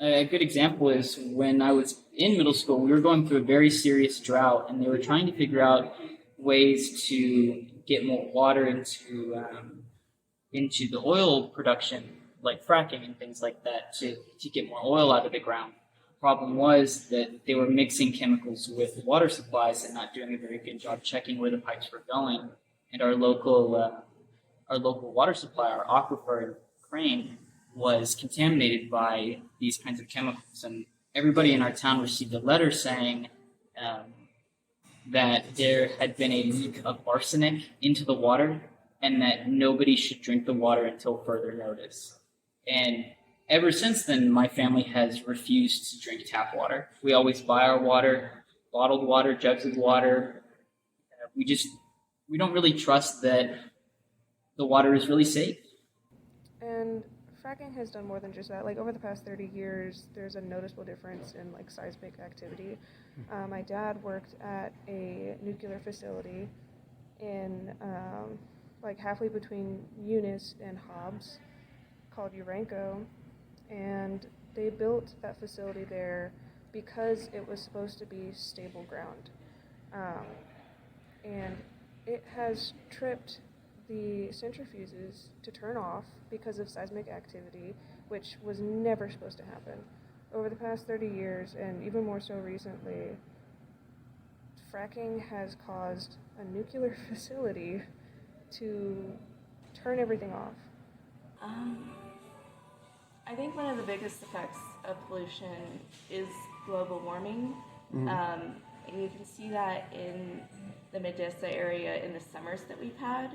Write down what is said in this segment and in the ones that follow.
A good example is when I was in middle school, we were going through a very serious drought, and they were trying to figure out ways to get more water into the oil production, like fracking and things like that, to get more oil out of the ground. Problem was that they were mixing chemicals with water supplies and not doing a very good job checking where the pipes were going. And our local water supply, our aquifer in Crane, was contaminated by these kinds of chemicals. And everybody in our town received a letter saying um, that there had been a leak of arsenic into the water and that nobody should drink the water until further notice. And ever since then, my family has refused to drink tap water. We always buy our water, bottled water, jugs of water. We just we don't really trust that the water is really safe. And fracking has done more than just that. Like over the past 30 years, there's a noticeable difference in like seismic activity. My dad worked at a nuclear facility in like halfway between Eunice and Hobbs, called Urenco, and they built that facility there because it was supposed to be stable ground. Um, and it has tripped the centrifuges to turn off because of seismic activity, which was never supposed to happen. Over the past 30 years, and even more so recently, fracking has caused a nuclear facility to turn everything off. Um, I think one of the biggest effects of pollution is global warming. And you can see that in the Modesto area in the summers that we've had.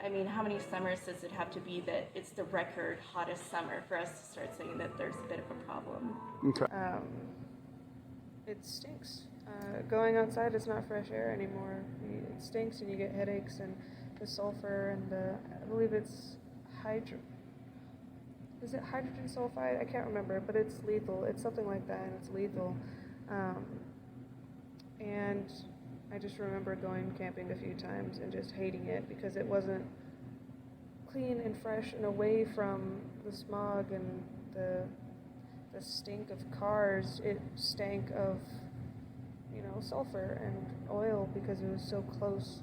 I mean, how many summers does it have to be that it's the record hottest summer for us to start saying that there's a bit of a problem? Okay. It stinks. Going outside is not fresh air anymore. It stinks and you get headaches, and the sulfur and I believe it's is it hydrogen sulfide? I can't remember, but it's lethal. It's something like that, and it's lethal. And I just remember going camping a few times and just hating it because it wasn't clean and fresh and away from the smog and the stink of cars. It stank of, sulfur and oil because it was so close